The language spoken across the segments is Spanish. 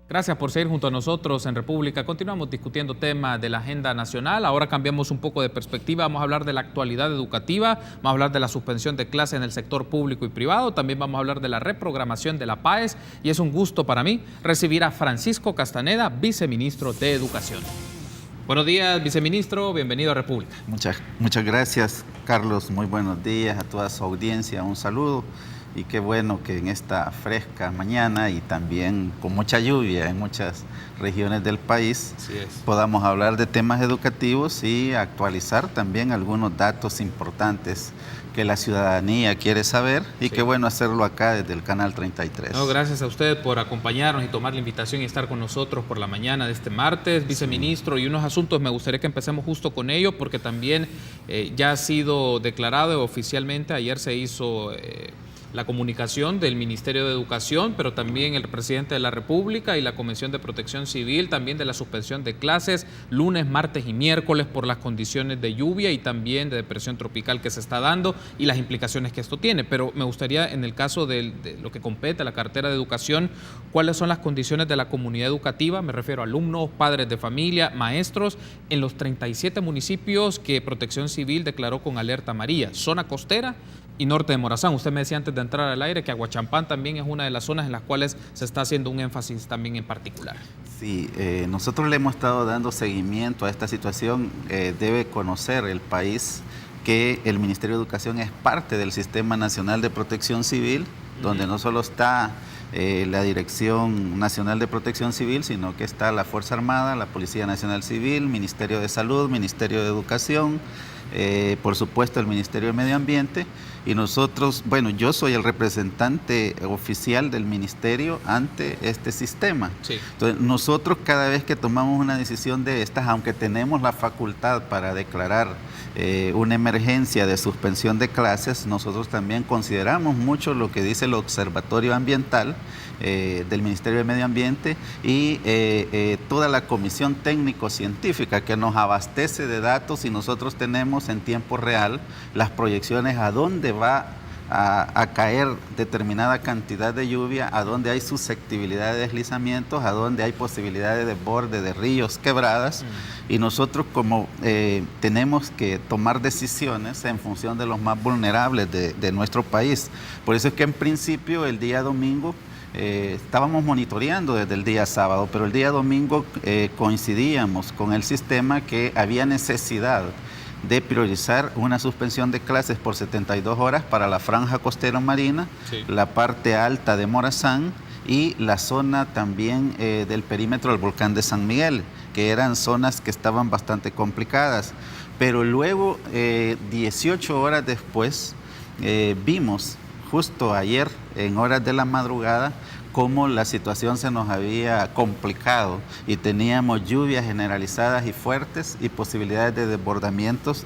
Gracias por seguir junto a nosotros en República. Continuamos discutiendo temas de la agenda nacional. Ahora cambiamos un poco de perspectiva. Vamos a hablar de la actualidad educativa, vamos a hablar de la suspensión de clases en el sector público y privado. También vamos a hablar de la reprogramación de la PAES. Y es un gusto para mí recibir a Francisco Castaneda, viceministro de Educación. Buenos días, viceministro. Bienvenido a República. Muchas gracias, Carlos. Muy buenos días a toda su audiencia. Un saludo. Y qué bueno que en esta fresca mañana y también con mucha lluvia en muchas regiones del país podamos hablar de temas educativos y actualizar también algunos datos importantes que la ciudadanía quiere saber y qué bueno hacerlo acá desde el Canal 33. No, gracias a usted por acompañarnos y tomar la invitación y estar con nosotros por la mañana de este martes, viceministro, y unos asuntos me gustaría que empecemos justo con ello porque también ya ha sido declarado oficialmente, ayer se hizo la comunicación del Ministerio de Educación, pero también el presidente de la República y la Comisión de Protección Civil, también de la suspensión de clases lunes, martes y miércoles por las condiciones de lluvia y también de depresión tropical que se está dando y las implicaciones que esto tiene. Pero me gustaría, en el caso de lo que compete a la cartera de educación, ¿cuáles son las condiciones de la comunidad educativa? Me refiero a alumnos, padres de familia, maestros, en los 37 municipios que Protección Civil declaró con alerta amarilla, zona costera y norte de Morazán. Usted me decía antes de entrar al aire que Aguachampán también es una de las zonas en las cuales se está haciendo un énfasis también en particular. Sí, nosotros le hemos estado dando seguimiento a esta situación. Debe conocer el país que el Ministerio de Educación es parte del Sistema Nacional de Protección Civil, donde no solo está la Dirección Nacional de Protección Civil, sino que está la Fuerza Armada, la Policía Nacional Civil, Ministerio de Salud, Ministerio de Educación, por supuesto el Ministerio de Medio Ambiente, y nosotros, bueno, yo soy el representante oficial del ministerio ante este sistema. Entonces, nosotros cada vez que tomamos una decisión de estas, aunque tenemos la facultad para declarar una emergencia de suspensión de clases, nosotros también consideramos mucho lo que dice el Observatorio Ambiental del Ministerio de Medio Ambiente y toda la comisión técnico-científica que nos abastece de datos, y nosotros tenemos en tiempo real las proyecciones a dónde va a caer determinada cantidad de lluvia, a dónde hay susceptibilidad de deslizamientos, a dónde hay posibilidades de desborde de ríos, quebradas, y nosotros como tenemos que tomar decisiones en función de los más vulnerables de nuestro país. Por eso es que en principio el día domingo estábamos monitoreando desde el día sábado, pero el día domingo coincidíamos con el sistema que había necesidad de priorizar una suspensión de clases por 72 horas para la franja costera marina, la parte alta de Morazán y la zona también del perímetro del volcán de San Miguel, que eran zonas que estaban bastante complicadas. Pero luego, 18 horas después, vimos justo ayer, en horas de la madrugada, cómo la situación se nos había complicado y teníamos lluvias generalizadas y fuertes y posibilidades de desbordamientos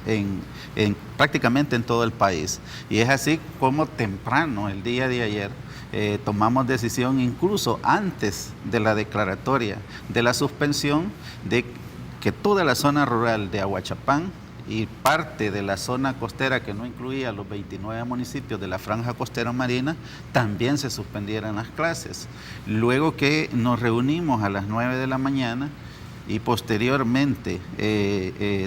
prácticamente en todo el país. Y es así como temprano, el día de ayer, tomamos decisión incluso antes de la declaratoria de la suspensión de que toda la zona rural de Aguachapán y parte de la zona costera que no incluía los 29 municipios de la franja costera marina, también se suspendieran las clases. Luego que nos reunimos a las 9 de la mañana y posteriormente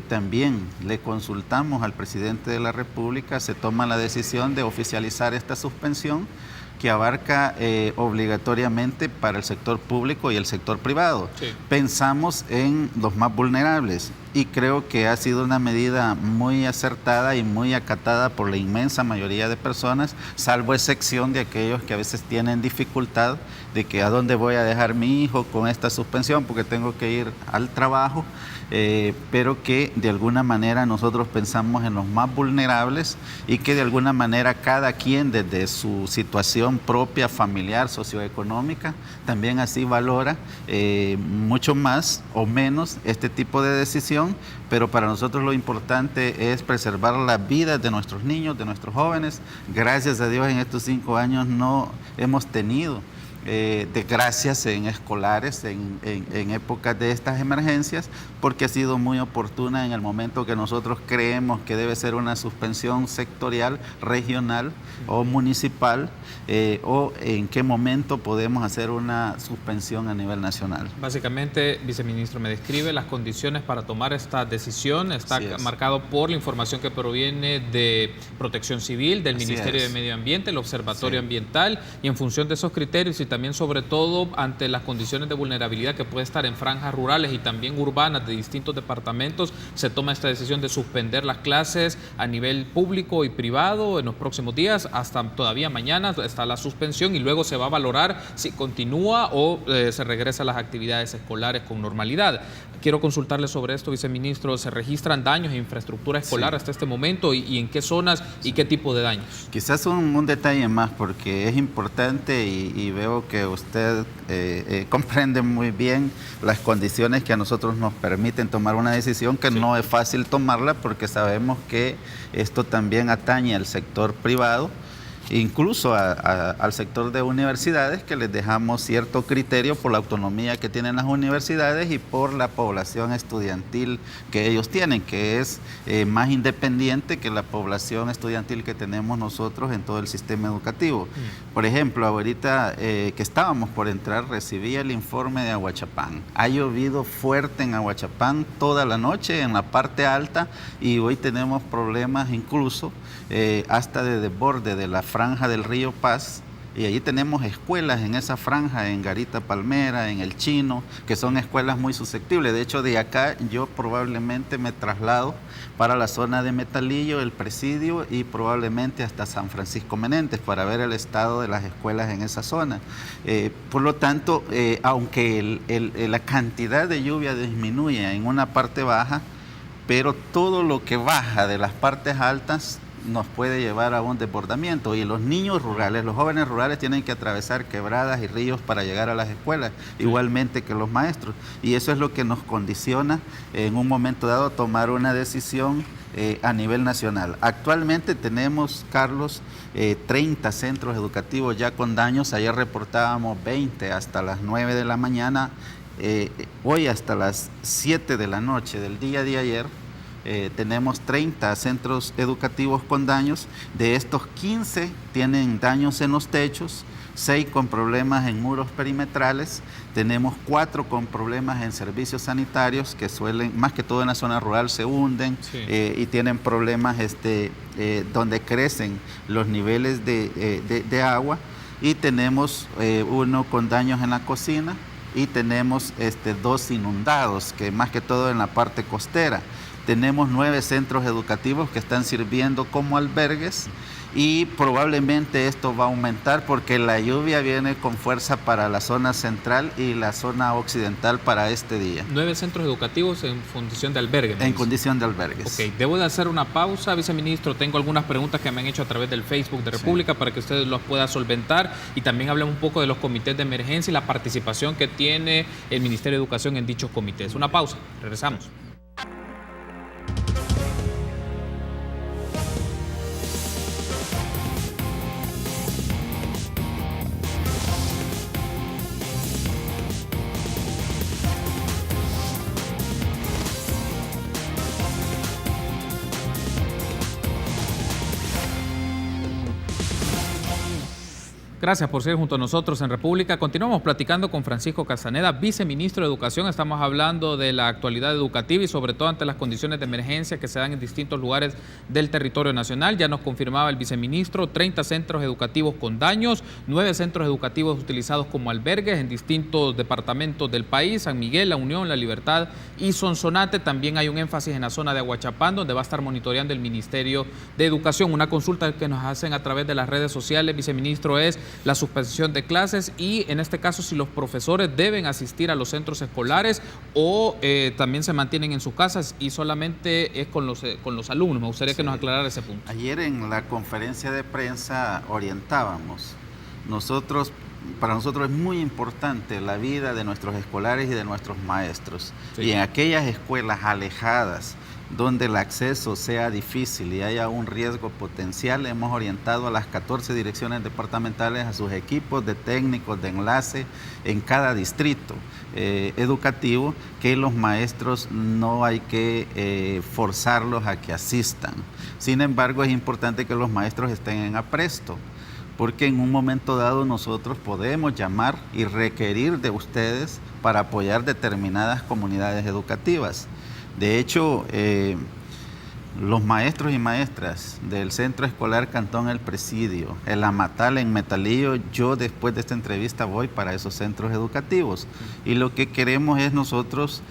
también le consultamos al presidente de la República, se toma la decisión de oficializar esta suspensión que abarca obligatoriamente para el sector público y el sector privado. Pensamos en los más vulnerables y creo que ha sido una medida muy acertada y muy acatada por la inmensa mayoría de personas, salvo excepción de aquellos que a veces tienen dificultad de que a dónde voy a dejar mi hijo con esta suspensión porque tengo que ir al trabajo, pero que de alguna manera nosotros pensamos en los más vulnerables y que de alguna manera cada quien desde su situación propia, familiar, socioeconómica, también así valora mucho más o menos este tipo de decisión, pero para nosotros lo importante es preservar las vidas de nuestros niños, de nuestros jóvenes. Gracias a Dios en estos 5 años no hemos tenido desgracias en escolares en épocas de estas emergencias, porque ha sido muy oportuna en el momento que nosotros creemos que debe ser una suspensión sectorial, regional o municipal, o en qué momento podemos hacer una suspensión a nivel nacional. Básicamente, viceministro, me describe las condiciones para tomar esta decisión. Está marcado por la información que proviene de Protección Civil, del Ministerio de Medio Ambiente, el Observatorio Ambiental, y en función de esos criterios y también sobre todo ante las condiciones de vulnerabilidad que puede estar en franjas rurales y también urbanas de distintos departamentos, se toma esta decisión de suspender las clases a nivel público y privado en los próximos días. Hasta todavía mañana está la suspensión y luego se va a valorar si continúa o se regresa a las actividades escolares con normalidad. Quiero consultarle sobre esto, viceministro. ¿Se registran daños en infraestructura escolar hasta este momento y en qué zonas y qué tipo de daños? Quizás un detalle más, porque es importante y veo que usted comprende muy bien las condiciones que a nosotros nos permiten tomar una decisión que no es fácil tomarla, porque sabemos que esto también atañe al sector privado, incluso al sector de universidades, que les dejamos cierto criterio por la autonomía que tienen las universidades y por la población estudiantil que ellos tienen, que es más independiente que la población estudiantil que tenemos nosotros en todo el sistema educativo. Por ejemplo, ahorita que estábamos por entrar, recibí el informe de Ahuachapán. Ha llovido fuerte en Ahuachapán toda la noche en la parte alta y hoy tenemos problemas incluso hasta de desborde de la franja del río Paz, y allí tenemos escuelas en esa franja, en Garita Palmera, en El Chino, que son escuelas muy susceptibles. De hecho, de acá yo probablemente me traslado para la zona de Metalillo, el Presidio y probablemente hasta San Francisco Menentes para ver el estado de las escuelas en esa zona. Por lo tanto, aunque la cantidad de lluvia disminuye en una parte baja, pero todo lo que baja de las partes altas nos puede llevar a un desbordamiento, y los niños rurales, los jóvenes rurales tienen que atravesar quebradas y ríos para llegar a las escuelas, igualmente que los maestros, y eso es lo que nos condiciona en un momento dado tomar una decisión a nivel nacional. Actualmente tenemos, Carlos, 30 centros educativos ya con daños. Ayer reportábamos 20 hasta las 9 de la mañana, hoy hasta las 7 de la noche del día de ayer. Tenemos 30 centros educativos con daños. De estos, 15 tienen daños en los techos, 6 con problemas en muros perimetrales, tenemos 4 con problemas en servicios sanitarios que suelen, más que todo en la zona rural, se hunden y tienen problemas donde crecen los niveles de agua, y tenemos 1 con daños en la cocina, y tenemos 2 inundados, que más que todo en la parte costera. Tenemos 9 centros educativos que están sirviendo como albergues, y probablemente esto va a aumentar porque la lluvia viene con fuerza para la zona central y la zona occidental para este día. 9 centros educativos en condición de albergue. En condición de albergues. Ok, debo de hacer una pausa, viceministro. Tengo algunas preguntas que me han hecho a través del Facebook de República para que usted los pueda solventar, y también hablemos un poco de los comités de emergencia y la participación que tiene el Ministerio de Educación en dichos comités. Una pausa, regresamos. Gracias por ser junto a nosotros en República. Continuamos platicando con Francisco Castaneda, viceministro de Educación. Estamos hablando de la actualidad educativa y sobre todo ante las condiciones de emergencia que se dan en distintos lugares del territorio nacional. Ya nos confirmaba el viceministro, 30 centros educativos con daños, 9 centros educativos utilizados como albergues en distintos departamentos del país: San Miguel, La Unión, La Libertad y Sonsonate. También hay un énfasis en la zona de Ahuachapán, donde va a estar monitoreando el Ministerio de Educación. Una consulta que nos hacen a través de las redes sociales, viceministro, es la suspensión de clases y en este caso si los profesores deben asistir a los centros escolares o también se mantienen en sus casas y solamente es con los alumnos. Me gustaría que nos aclarara ese punto. Ayer en la conferencia de prensa orientábamos. Para nosotros es muy importante la vida de nuestros escolares y de nuestros maestros. Y en aquellas escuelas alejadas donde el acceso sea difícil y haya un riesgo potencial, hemos orientado a las 14 direcciones departamentales a sus equipos de técnicos de enlace en cada distrito educativo, que los maestros no hay que forzarlos a que asistan. Sin embargo, es importante que los maestros estén en apresto, porque en un momento dado nosotros podemos llamar y requerir de ustedes para apoyar determinadas comunidades educativas. De hecho, los maestros y maestras del Centro Escolar Cantón El Presidio, el Amatal en Metalillo, yo después de esta entrevista voy para esos centros educativos. Y lo que queremos es nosotros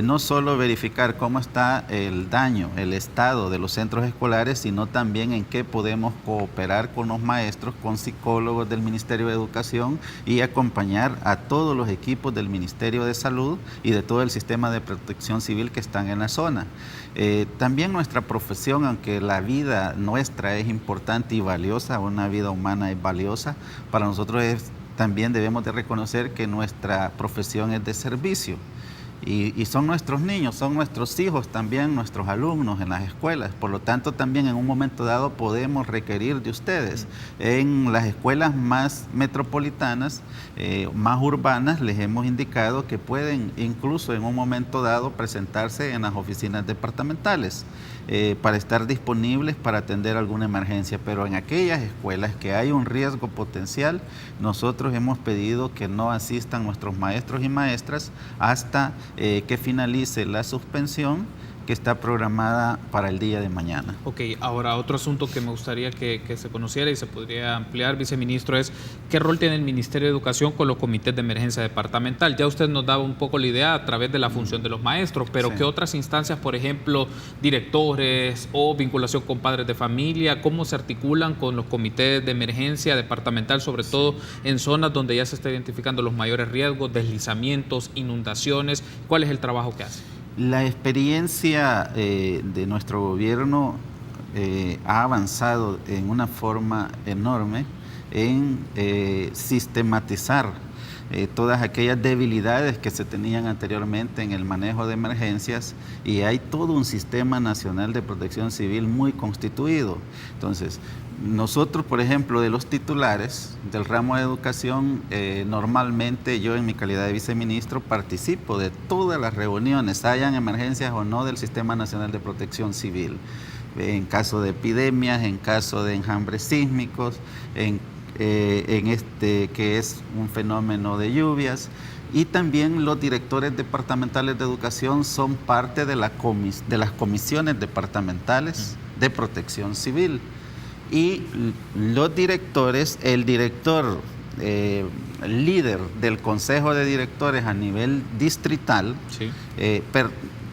no solo verificar cómo está el daño, el estado de los centros escolares, sino también en qué podemos cooperar con los maestros, con psicólogos del Ministerio de Educación y acompañar a todos los equipos del Ministerio de Salud y de todo el sistema de protección civil que están en la zona. También nuestra profesión, aunque la vida nuestra es importante y valiosa, una vida humana es valiosa, para nosotros también debemos de reconocer que nuestra profesión es de servicio. Y son nuestros niños, son nuestros hijos también, nuestros alumnos en las escuelas. Por lo tanto, también en un momento dado podemos requerir de ustedes. En las escuelas más metropolitanas, más urbanas, les hemos indicado que pueden incluso en un momento dado presentarse en las oficinas departamentales para estar disponibles para atender alguna emergencia. Pero en aquellas escuelas que hay un riesgo potencial, nosotros hemos pedido que no asistan nuestros maestros y maestras hasta que finalice la suspensión que está programada para el día de mañana. Ok, ahora otro asunto que me gustaría que se conociera y se podría ampliar, viceministro, es qué rol tiene el Ministerio de Educación con los comités de emergencia departamental. Ya usted nos daba un poco la idea a través de la función de los maestros, pero sí, ¿qué otras instancias, por ejemplo, directores o vinculación con padres de familia, cómo se articulan con los comités de emergencia departamental, sobre todo en zonas donde ya se está identificando los mayores riesgos, deslizamientos, inundaciones? ¿Cuál es el trabajo que hace? La experiencia de nuestro gobierno ha avanzado en una forma enorme en sistematizar todas aquellas debilidades que se tenían anteriormente en el manejo de emergencias, y hay todo un sistema nacional de protección civil muy constituido. Entonces, nosotros, por ejemplo, de los titulares del ramo de educación, normalmente yo en mi calidad de viceministro participo de todas las reuniones, hayan emergencias o no, del Sistema Nacional de Protección Civil, en caso de epidemias, en caso de enjambres sísmicos, en este que es un fenómeno de lluvias. Y también los directores departamentales de educación son parte de las comisiones departamentales de protección civil. Y los directores, el director líder del Consejo de Directores a nivel distrital, sí,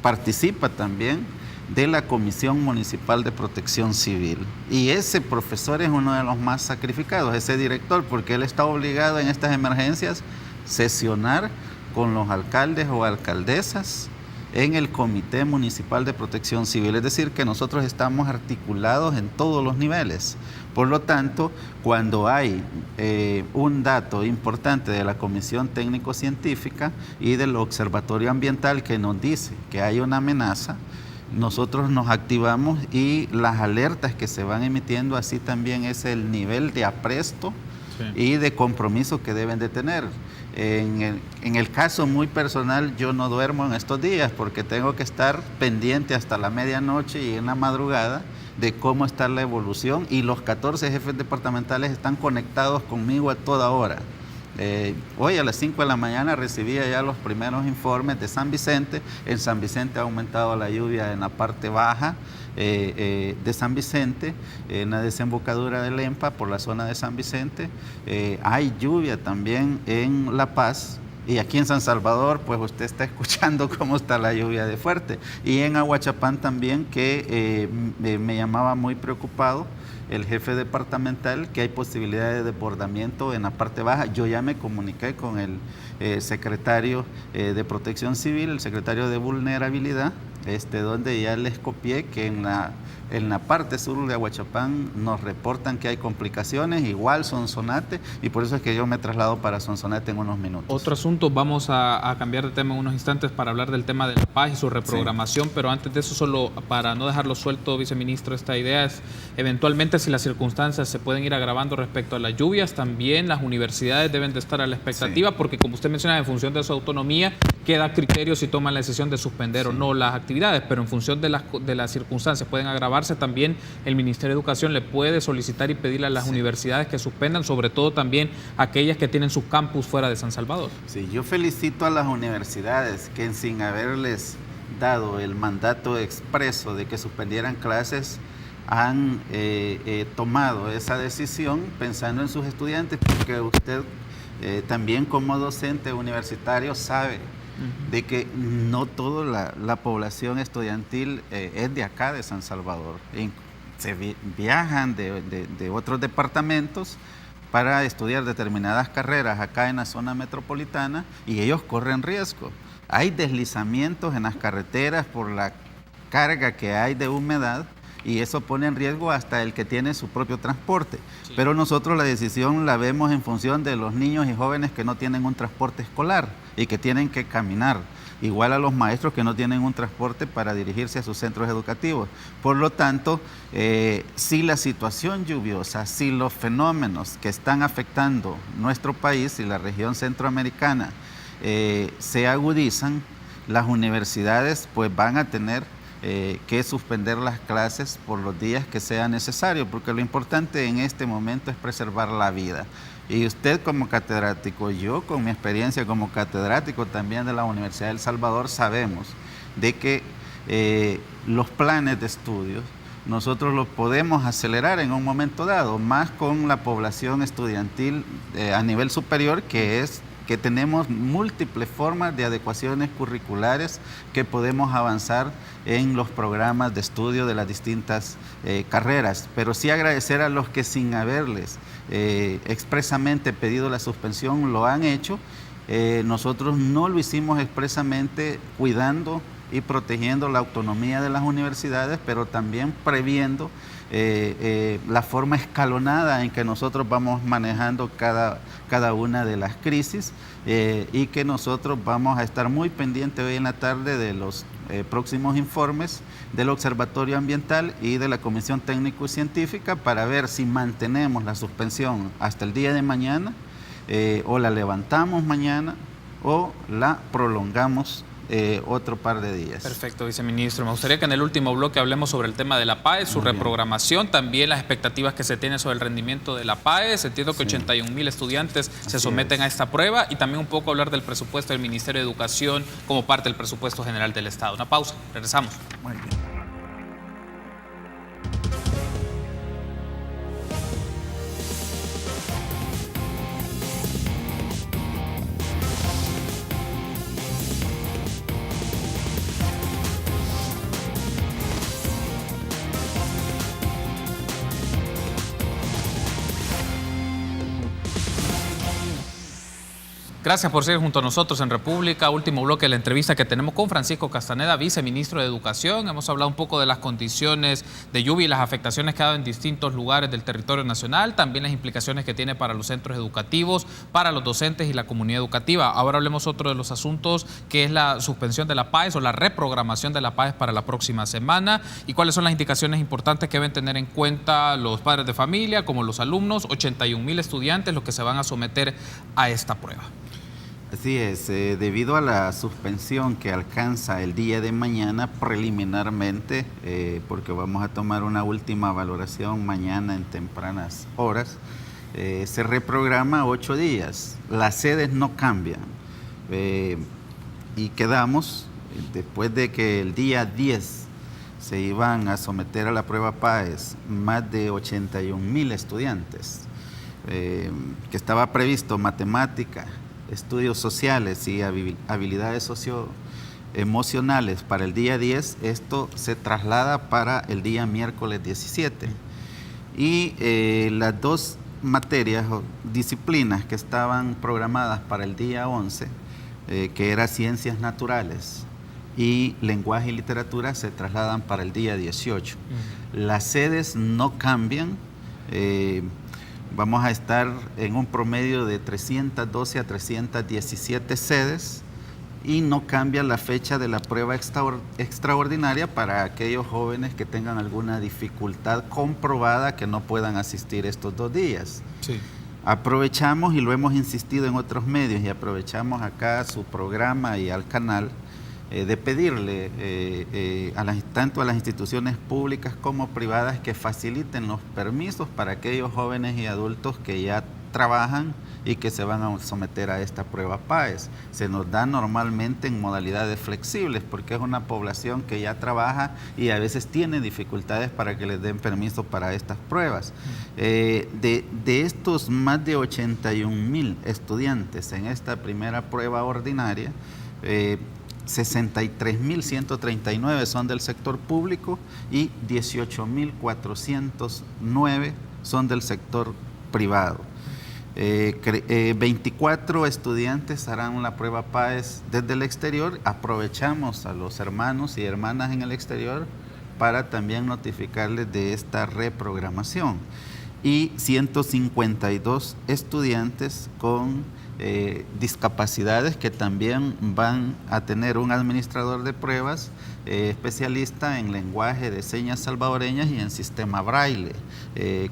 participa también de la Comisión Municipal de Protección Civil. Y ese profesor es uno de los más sacrificados, ese director, porque él está obligado en estas emergencias sesionar con los alcaldes o alcaldesas en el Comité Municipal de Protección Civil. Es decir, que nosotros estamos articulados en todos los niveles. Por lo tanto, cuando hay un dato importante de la Comisión Técnico-Científica y del Observatorio Ambiental que nos dice que hay una amenaza, nosotros nos activamos y las alertas que se van emitiendo, así también es el nivel de apresto, sí, y de compromiso que deben de tener. En el caso muy personal, yo no duermo en estos días porque tengo que estar pendiente hasta la medianoche y en la madrugada de cómo está la evolución, y los 14 jefes departamentales están conectados conmigo a toda hora. Hoy a las 5 de la mañana recibía ya los primeros informes de San Vicente. En San Vicente ha aumentado la lluvia en la parte baja de San Vicente, en la desembocadura del Lempa por la zona de San Vicente. Hay lluvia también en La Paz. Y aquí en San Salvador, pues usted está escuchando cómo está la lluvia de fuerte. Y en Aguachapán también, que me llamaba muy preocupado el jefe departamental, que hay posibilidades de desbordamiento en la parte baja. Yo ya me comuniqué con el secretario de Protección Civil, el secretario de Vulnerabilidad, donde ya les copié que en la parte sur de Ahuachapán nos reportan que hay complicaciones, igual Sonsonate, y por eso es que yo me traslado para Sonsonate en unos minutos. Otro asunto, vamos a cambiar de tema en unos instantes para hablar del tema de La Paz y su reprogramación, pero antes de eso, solo para no dejarlo suelto, viceministro, esta idea es, eventualmente, si las circunstancias se pueden ir agravando respecto a las lluvias, también las universidades deben de estar a la expectativa, porque como usted menciona, en función de su autonomía, queda criterio si toman la decisión de suspender o no las actividades, pero en función de las circunstancias pueden agravarse, también el Ministerio de Educación le puede solicitar y pedirle a las universidades que suspendan, sobre todo también aquellas que tienen sus campus fuera de San Salvador. Sí, yo felicito a las universidades que sin haberles dado el mandato expreso de que suspendieran clases, han tomado esa decisión pensando en sus estudiantes, porque usted también como docente universitario sabe de que no toda la población estudiantil es de acá, de San Salvador. Se viajan de otros departamentos para estudiar determinadas carreras acá en la zona metropolitana y ellos corren riesgo. Hay deslizamientos en las carreteras por la carga que hay de humedad y eso pone en riesgo hasta el que tiene su propio transporte. Sí. Pero nosotros la decisión la vemos en función de los niños y jóvenes que no tienen un transporte escolar y que tienen que caminar, igual a los maestros que no tienen un transporte para dirigirse a sus centros educativos. Por lo tanto, si la situación lluviosa, si los fenómenos que están afectando nuestro país y la región centroamericana se agudizan, las universidades pues van a tener que suspender las clases por los días que sea necesario, porque lo importante en este momento es preservar la vida. Y usted como catedrático, yo con mi experiencia como catedrático también de la Universidad de El Salvador, sabemos de que los planes de estudios nosotros los podemos acelerar en un momento dado, más con la población estudiantil a nivel superior, que tenemos múltiples formas de adecuaciones curriculares que podemos avanzar en los programas de estudio de las distintas carreras. Pero sí agradecer a los que sin haberles expresamente pedido la suspensión lo han hecho. Nosotros no lo hicimos expresamente cuidando y protegiendo la autonomía de las universidades, pero también previendo la forma escalonada en que nosotros vamos manejando cada una de las crisis y que nosotros vamos a estar muy pendientes hoy en la tarde de los próximos informes del Observatorio Ambiental y de la Comisión Técnico y Científica para ver si mantenemos la suspensión hasta el día de mañana o la levantamos mañana o la prolongamos otro par de días. Perfecto, viceministro. Me gustaría que en el último bloque hablemos sobre el tema de la PAES, su reprogramación, también las expectativas que se tienen sobre el rendimiento de la PAES. Entiendo que 81,000 estudiantes se someten a esta prueba y también un poco hablar del presupuesto del Ministerio de Educación como parte del presupuesto general del Estado. Una pausa, regresamos. Muy bien. Gracias por seguir junto a nosotros en República. Último bloque de la entrevista que tenemos con Francisco Castaneda, viceministro de Educación. Hemos hablado un poco de las condiciones de lluvia y las afectaciones que ha dado en distintos lugares del territorio nacional, también las implicaciones que tiene para los centros educativos, para los docentes y la comunidad educativa. Ahora hablemos otro de los asuntos, que es la suspensión de la PAES o la reprogramación de la PAES para la próxima semana y cuáles son las indicaciones importantes que deben tener en cuenta los padres de familia, como los alumnos, 81,000 estudiantes los que se van a someter a esta prueba. Así es, debido a la suspensión que alcanza el día de mañana preliminarmente, porque vamos a tomar una última valoración mañana en tempranas horas, se reprograma 8 días. Las sedes no cambian y quedamos, después de que el día 10 se iban a someter a la prueba PAES más de 81,000 estudiantes, que estaba previsto matemática, estudios sociales y habilidades socioemocionales para el día 10, esto se traslada para el día miércoles 17. Y las dos materias o disciplinas que estaban programadas para el día 11, que era ciencias naturales y lenguaje y literatura se trasladan para el día 18. Las sedes no cambian. Vamos a estar en un promedio de 312 a 317 sedes y no cambia la fecha de la prueba extraordinaria para aquellos jóvenes que tengan alguna dificultad comprobada que no puedan asistir estos 2 días. Sí. Aprovechamos, y lo hemos insistido en otros medios, y aprovechamos acá su programa y al canal, de pedirle tanto a las instituciones públicas como privadas que faciliten los permisos para aquellos jóvenes y adultos que ya trabajan y que se van a someter a esta prueba PAES. Se nos da normalmente en modalidades flexibles porque es una población que ya trabaja y a veces tiene dificultades para que les den permiso para estas pruebas. De estos más de 81,000 estudiantes en esta primera prueba ordinaria, 63,139 son del sector público y 18,409 son del sector privado. 24 estudiantes harán la prueba PAES desde el exterior. Aprovechamos a los hermanos y hermanas en el exterior para también notificarles de esta reprogramación. Y 152 estudiantes con discapacidades que también van a tener un administrador de pruebas especialista en lenguaje de señas salvadoreñas y en sistema braille,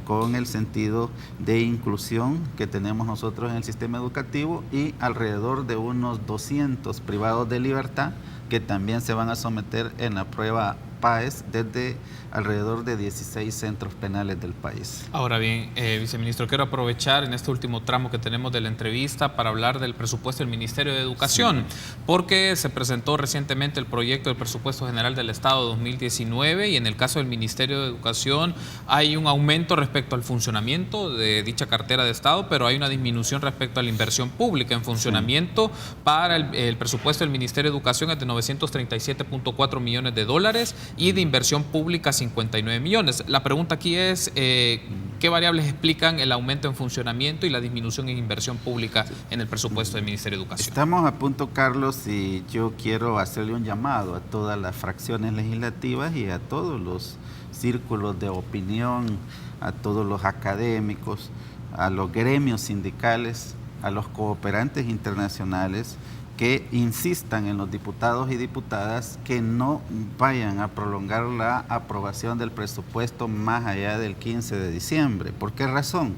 con el sentido de inclusión que tenemos nosotros en el sistema educativo, y alrededor de unos 200 privados de libertad que también se van a someter en la prueba PAES desde alrededor de 16 centros penales del país. Ahora bien, viceministro, quiero aprovechar en este último tramo que tenemos de la entrevista para hablar del presupuesto del Ministerio de Educación, porque se presentó recientemente el proyecto del presupuesto general del Estado 2019 y en el caso del Ministerio de Educación hay un aumento respecto al funcionamiento de dicha cartera de Estado, pero hay una disminución respecto a la inversión pública en funcionamiento. Para el presupuesto del Ministerio de Educación es de $937.4 millones y de inversión pública 59 millones. La pregunta aquí es, ¿qué variables explican el aumento en funcionamiento y la disminución en inversión pública en el presupuesto del Ministerio de Educación? Estamos a punto, Carlos, y yo quiero hacerle un llamado a todas las fracciones legislativas y a todos los círculos de opinión, a todos los académicos, a los gremios sindicales, a los cooperantes internacionales, que insistan en los diputados y diputadas que no vayan a prolongar la aprobación del presupuesto más allá del 15 de diciembre. ¿Por qué razón?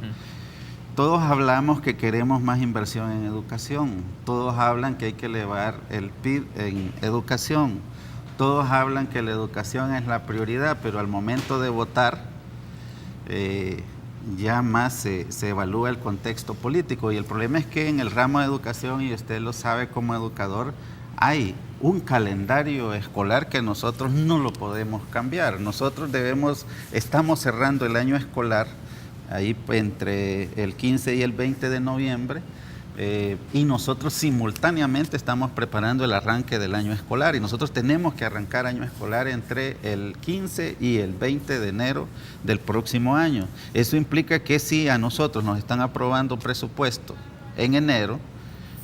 Todos hablamos que queremos más inversión en educación, todos hablan que hay que elevar el PIB en educación, todos hablan que la educación es la prioridad, pero al momento de votar ya más se evalúa el contexto político, y el problema es que en el ramo de educación, y usted lo sabe como educador, hay un calendario escolar que nosotros no lo podemos cambiar. Nosotros estamos cerrando el año escolar ahí entre el 15 y el 20 de noviembre, y nosotros simultáneamente estamos preparando el arranque del año escolar, y nosotros tenemos que arrancar año escolar entre el 15 y el 20 de enero del próximo año. Eso implica que si a nosotros nos están aprobando presupuesto en enero,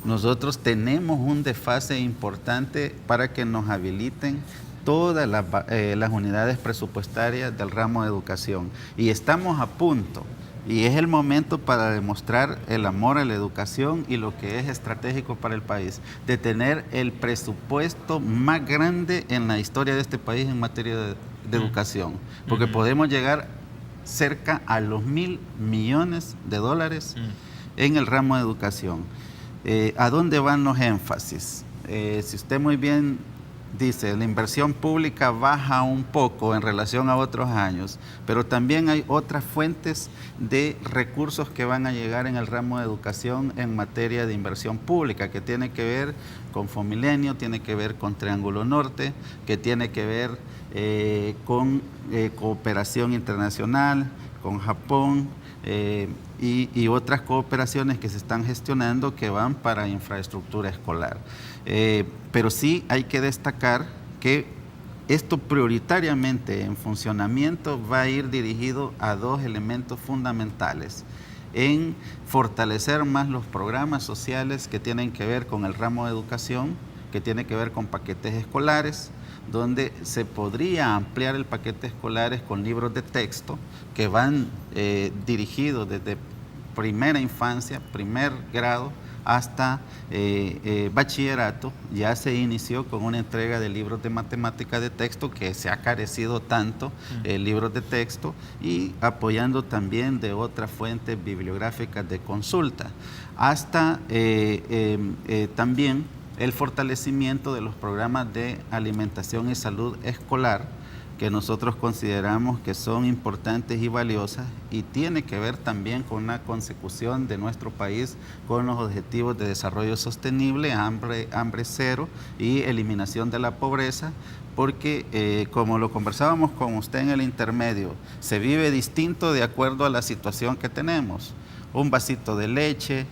nosotros tenemos un desfase importante para que nos habiliten todas las unidades presupuestarias del ramo de educación, y estamos a punto. Y es el momento para demostrar el amor a la educación y lo que es estratégico para el país, de tener el presupuesto más grande en la historia de este país en materia de educación, porque podemos llegar cerca a los $1,000 millones en el ramo de educación. ¿A dónde van los énfasis? Si usted muy bien dice, la inversión pública baja un poco en relación a otros años, pero también hay otras fuentes de recursos que van a llegar en el ramo de educación en materia de inversión pública, que tiene que ver con Fomilenio, tiene que ver con Triángulo Norte, que tiene que ver con cooperación internacional, con Japón, y otras cooperaciones que se están gestionando que van para infraestructura escolar. Pero sí hay que destacar que esto prioritariamente en funcionamiento va a ir dirigido a dos elementos fundamentales: en fortalecer más los programas sociales que tienen que ver con el ramo de educación, que tiene que ver con paquetes escolares, donde se podría ampliar el paquete escolares con libros de texto que van dirigidos desde primera infancia, primer grado, hasta bachillerato. Ya se inició con una entrega de libros de matemática de texto que se ha carecido tanto, libros de texto, y apoyando también de otras fuentes bibliográficas de consulta, hasta también el fortalecimiento de los programas de alimentación y salud escolar, que nosotros consideramos que son importantes y valiosas, y tiene que ver también con una consecución de nuestro país con los objetivos de desarrollo sostenible, hambre cero y eliminación de la pobreza, porque como lo conversábamos con usted en el intermedio, se vive distinto de acuerdo a la situación que tenemos. Un vasito de leche,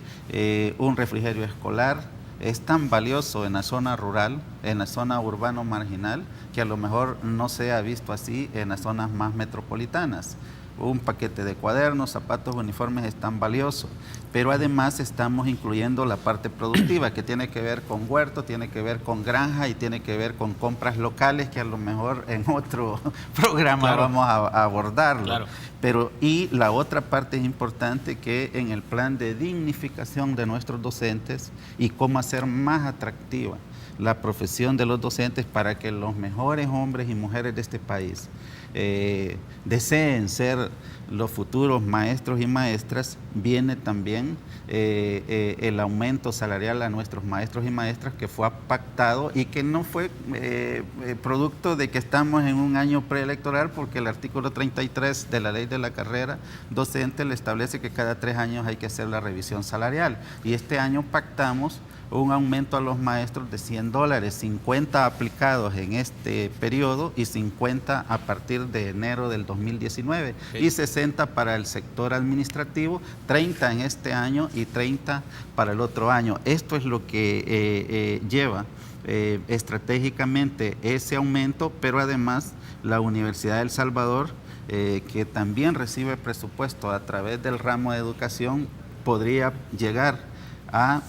un refrigerio escolar, es tan valioso en la zona rural, en la zona urbano marginal, que a lo mejor no se ha visto así en las zonas más metropolitanas. Un paquete de cuadernos, zapatos, uniformes es tan valioso, pero además estamos incluyendo la parte productiva, que tiene que ver con huerto, tiene que ver con granja y tiene que ver con compras locales, que a lo mejor en otro programa vamos a abordarlo. Pero, y la otra parte es importante, que en el plan de dignificación de nuestros docentes y cómo hacer más atractiva la profesión de los docentes para que los mejores hombres y mujeres de este país deseen ser los futuros maestros y maestras, viene también el aumento salarial a nuestros maestros y maestras, que fue pactado y que no fue producto de que estamos en un año preelectoral, porque el artículo 33 de la ley de la carrera docente le establece que cada 3 años hay que hacer la revisión salarial, y este año pactamos un aumento a los maestros de $100, 50 aplicados en este periodo y 50 a partir de enero del 2019, y 60 para el sector administrativo, 30 en este año y 30 para el otro año. Esto es lo que lleva estratégicamente ese aumento, pero además la Universidad de El Salvador, que también recibe presupuesto a través del ramo de educación, podría llegar a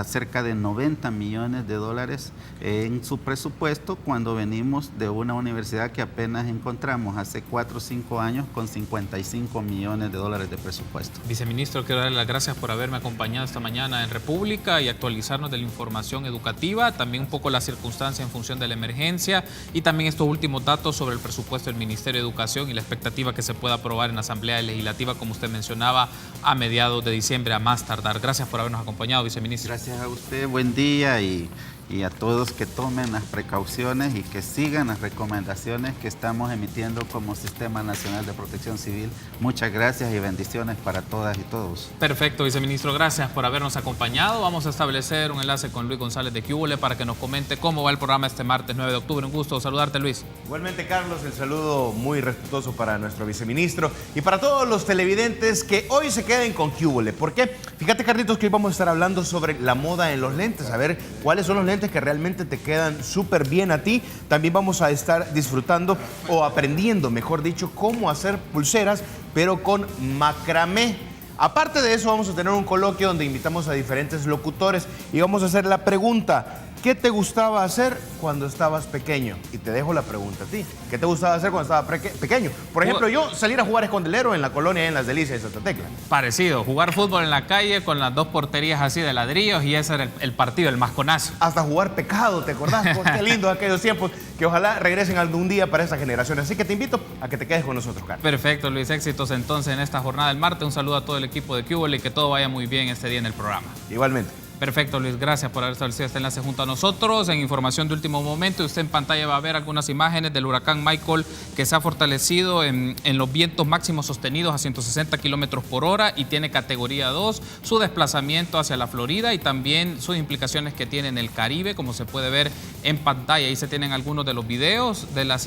cerca de $90 millones en su presupuesto, cuando venimos de una universidad que apenas encontramos hace 4 o 5 años con $55 millones de presupuesto. Viceministro, quiero darle las gracias por haberme acompañado esta mañana en República y actualizarnos de la información educativa, también un poco la circunstancia en función de la emergencia, y también estos últimos datos sobre el presupuesto del Ministerio de Educación y la expectativa que se pueda aprobar en la Asamblea Legislativa, como usted mencionaba, a mediados de diciembre a más tardar. Gracias por habernos acompañado, viceministro. Gracias a usted, buen día, y a todos que tomen las precauciones y que sigan las recomendaciones que estamos emitiendo como Sistema Nacional de Protección Civil. Muchas gracias y bendiciones para todas y todos. Perfecto, viceministro, gracias por habernos acompañado. Vamos a establecer un enlace con Luis González de QVL para que nos comente cómo va el programa este martes 9 de octubre. Un gusto saludarte, Luis. Igualmente, Carlos, el saludo muy respetuoso para nuestro viceministro y para todos los televidentes que hoy se queden con QVL. ¿Por qué? Fíjate, Carlitos, que hoy vamos a estar hablando sobre la moda en los lentes, a ver cuáles son los lentes que realmente te quedan súper bien a ti. También vamos a estar disfrutando o aprendiendo, mejor dicho, cómo hacer pulseras, pero con macramé. Aparte de eso, vamos a tener un coloquio donde invitamos a diferentes locutores y vamos a hacer la pregunta: ¿qué te gustaba hacer cuando estabas pequeño? Y te dejo la pregunta a ti. ¿Qué te gustaba hacer cuando estabas pequeño? Por ejemplo, yo salir a jugar escondelero en la colonia en Las Delicias de Santa Tecla. Parecido, jugar fútbol en la calle con las 2 porterías así de ladrillos, y ese era el partido, el masconazo. Hasta jugar pecado, ¿te acordás? Pues qué lindo aquellos tiempos, que ojalá regresen algún día para esa generación. Así que te invito a que te quedes con nosotros, Carlos. Perfecto, Luis. Éxitos entonces en esta jornada del martes. Un saludo a todo el equipo de QVL y que todo vaya muy bien este día en el programa. Igualmente. Perfecto, Luis, gracias por haber establecido este enlace junto a nosotros. En información de último momento, usted en pantalla va a ver algunas imágenes del huracán Michael, que se ha fortalecido en los vientos máximos sostenidos a 160 kilómetros por hora y tiene categoría 2, su desplazamiento hacia la Florida y también sus implicaciones que tiene en el Caribe, como se puede ver en pantalla. Ahí se tienen algunos de los videos de las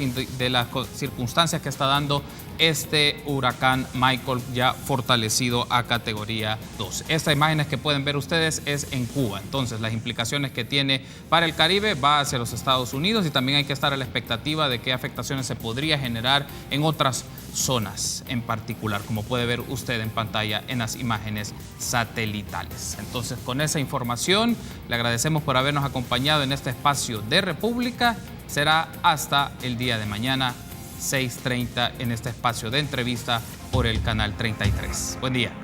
circunstancias que está dando este huracán Michael, ya fortalecido a categoría 2. Estas imágenes que pueden ver ustedes es en en Cuba. Entonces, las implicaciones que tiene para el Caribe va hacia los Estados Unidos, y también hay que estar a la expectativa de qué afectaciones se podría generar en otras zonas en particular, como puede ver usted en pantalla en las imágenes satelitales. Entonces, con esa información, le agradecemos por habernos acompañado en este espacio de República. Será hasta el día de mañana, 6:30, en este espacio de entrevista por el canal 33. Buen día.